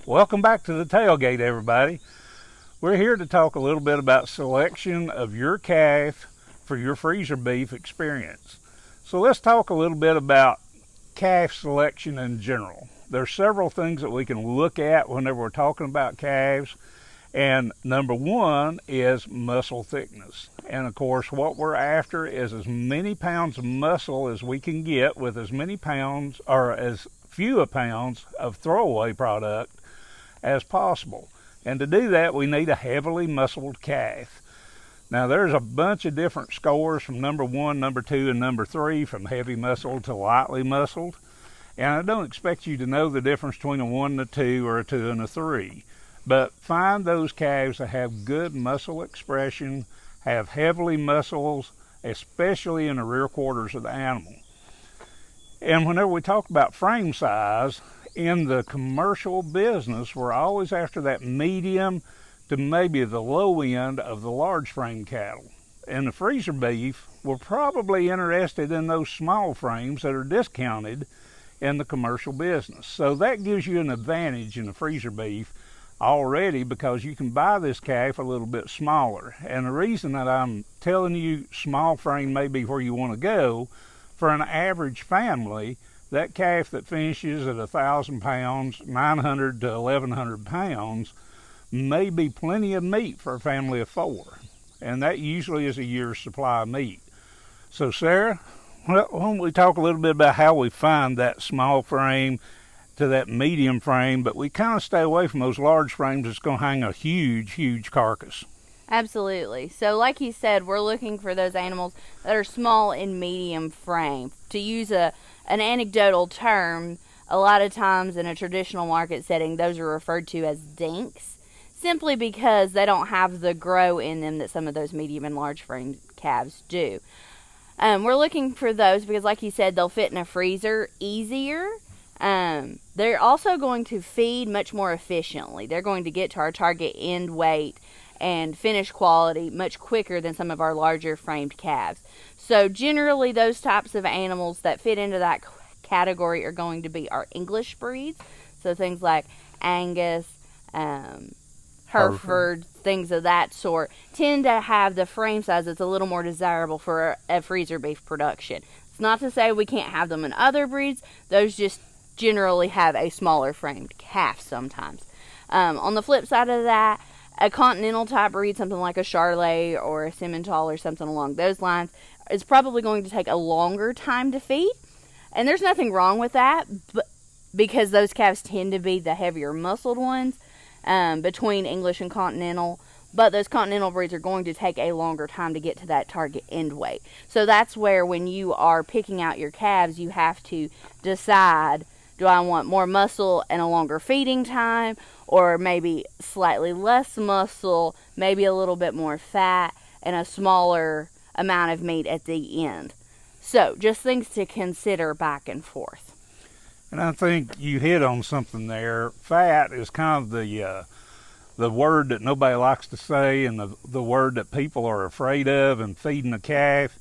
Welcome back to the tailgate, everybody. We're here to talk a little bit about selection of your calf for your freezer beef experience. So let's talk a little bit about calf selection in general. There's several things that we can look at whenever we're talking about calves. And number one is muscle thickness. And of course, what we're after is as many pounds of muscle as we can get with as many pounds or as few pounds of throwaway product as possible. And to do that, we need a heavily muscled calf. Now, there's a bunch of different scores from number 1, number 2, and number 3, from heavy muscled to lightly muscled. And I don't expect you to know the difference between a 1 and a 2 or a 2 and a 3. But find those calves that have good muscle expression, have heavily muscles, especially in the rear quarters of the animal. And whenever we talk about frame size, in the commercial business, we're always after that medium to maybe the low end of the large frame cattle. In the freezer beef, we're probably interested in those small frames that are discounted in the commercial business. So that gives you an advantage in the freezer beef already, because you can buy this calf a little bit smaller. And the reason that I'm telling you small frame may be where you want to go, for an average family, that calf that finishes at 1,000 pounds, 900 to 1,100 pounds, may be plenty of meat for a family of 4. And that usually is a year's supply of meat. So Sarah, why don't we talk a little bit about how we find that small frame to that medium frame, but we kind of stay away from those large frames that's going to hang a huge carcass. Absolutely. So like you said, we're looking for those animals that are small and medium frame. To use an anecdotal term, a lot of times in a traditional market setting, those are referred to as dinks, simply because they don't have the grow in them that some of those medium and large frame calves do. We're looking for those because, like you said, they'll fit in a freezer easier. They're also going to feed much more efficiently. They're going to get to our target end weight and finish quality much quicker than some of our larger framed calves. So generally, those types of animals that fit into that category are going to be our English breeds. So things like Angus, Hereford, things of that sort, tend to have the frame size that's a little more desirable for a freezer beef production. It's not to say we can't have them in other breeds. Those just generally have a smaller framed calf sometimes. On the flip side of that, a continental type breed, something like a Charolais or a Simmental or something along those lines, is probably going to take a longer time to feed. And there's nothing wrong with that, because those calves tend to be the heavier muscled ones between English and Continental. But those Continental breeds are going to take a longer time to get to that target end weight. So that's where, when you are picking out your calves, you have to decide, do I want more muscle and a longer feeding time, or maybe slightly less muscle, maybe a little bit more fat, and a smaller amount of meat at the end? So just things to consider back and forth. And I think you hit on something there. Fat is kind of the word that nobody likes to say, and the word that people are afraid of in feeding a calf.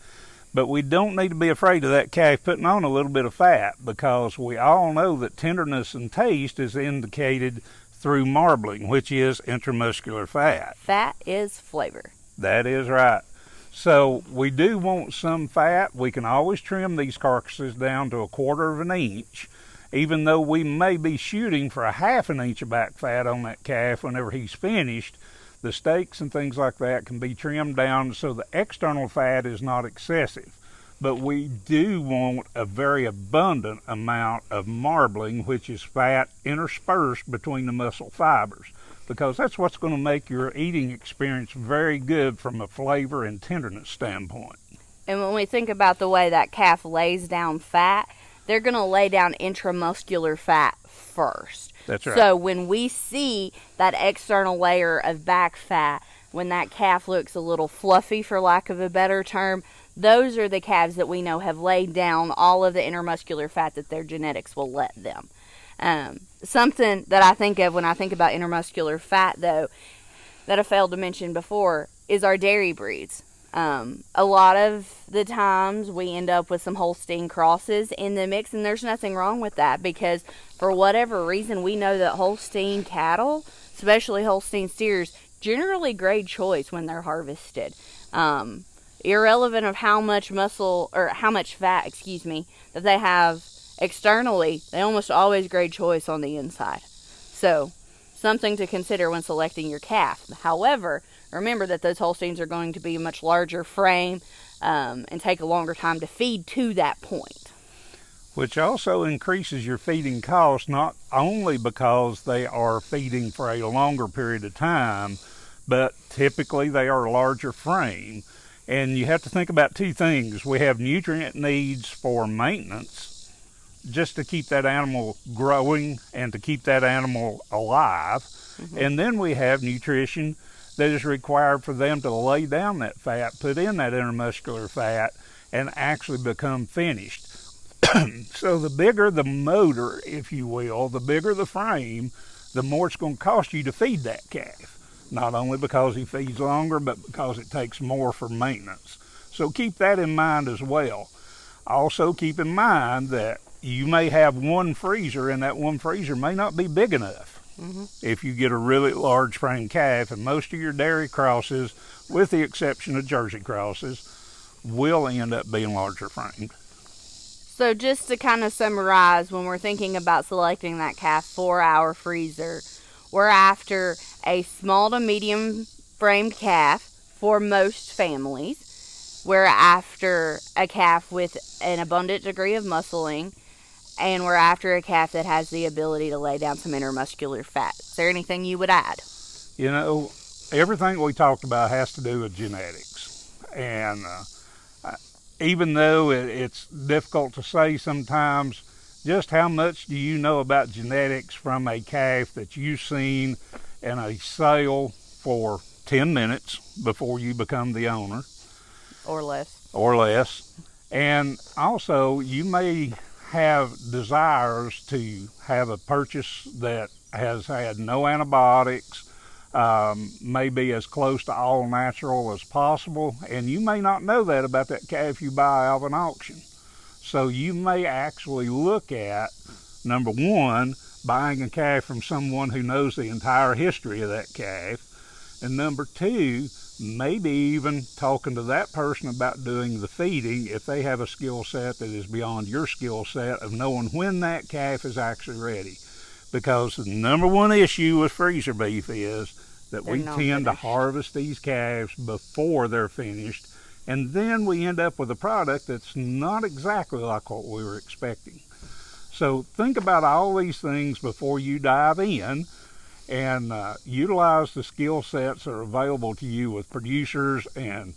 But we don't need to be afraid of that calf putting on a little bit of fat, because we all know that tenderness and taste is indicated through marbling, which is intramuscular fat. Fat is flavor. That is right. So we do want some fat. We can always trim these carcasses down to 1/4 of an inch, even though we may be shooting for a 1/2 inch of back fat on that calf whenever he's finished. The steaks and things like that can be trimmed down so the external fat is not excessive. But we do want a very abundant amount of marbling, which is fat interspersed between the muscle fibers, because that's what's going to make your eating experience very good from a flavor and tenderness standpoint. And when we think about the way that calf lays down fat, they're going to lay down intramuscular fat first. That's right. So when we see that external layer of back fat, when that calf looks a little fluffy, for lack of a better term, those are the calves that we know have laid down all of the intermuscular fat that their genetics will let them. Something that I think of when I think about intermuscular fat, though, that I failed to mention before, is our dairy breeds. A lot of the times we end up with some Holstein crosses in the mix, and there's nothing wrong with that because for whatever reason we know that Holstein cattle, especially Holstein steers, generally grade choice when they're harvested. Irrelevant of how much muscle or how much fat, that they have externally, they almost always grade choice on the inside. So, something to consider when selecting your calf. However, remember that those Holsteins are going to be a much larger frame and take a longer time to feed to that point. Which also increases your feeding cost, not only because they are feeding for a longer period of time, but typically they are a larger frame. And you have to think about two things. We have nutrient needs for maintenance, just to keep that animal growing and to keep that animal alive. Mm-hmm. And then we have nutrition that is required for them to lay down that fat, put in that intermuscular fat, and actually become finished. So the bigger the motor, if you will, the bigger the frame, the more it's going to cost you to feed that calf. Not only because he feeds longer, but because it takes more for maintenance. So keep that in mind as well. Also keep in mind that you may have one freezer, and that one freezer may not be big enough. Mm-hmm. If you get a really large frame calf, and most of your dairy crosses, with the exception of Jersey crosses, will end up being larger framed. So just to kind of summarize, when we're thinking about selecting that calf for our freezer, we're after a small to medium framed calf for most families. We're after a calf with an abundant degree of muscling, and we're after a calf that has the ability to lay down some intermuscular fat. Is there anything you would add? You know, everything we talked about has to do with genetics. And even though it's difficult to say sometimes, just how much do you know about genetics from a calf that you've seen in a sale for 10 minutes before you become the owner? Or less. Or less. And also, you may have desires to have a purchase that has had no antibiotics, may be as close to all natural as possible, and you may not know that about that calf you buy out of an auction. So you may actually look at, number one, buying a calf from someone who knows the entire history of that calf, and number two, maybe even talking to that person about doing the feeding if they have a skill set that is beyond your skill set of knowing when that calf is actually ready. Because the number one issue with freezer beef is that we tend to harvest these calves before they're finished, and then we end up with a product that's not exactly like what we were expecting. So think about all these things before you dive in, and utilize the skill sets that are available to you with producers and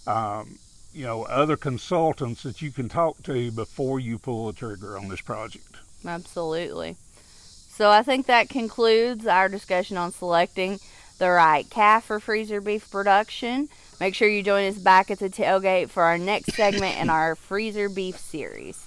other consultants that you can talk to before you pull the trigger on this project. Absolutely. So I think that concludes our discussion on selecting the right calf for freezer beef production. Make sure you join us back at the tailgate for our next segment in our freezer beef series.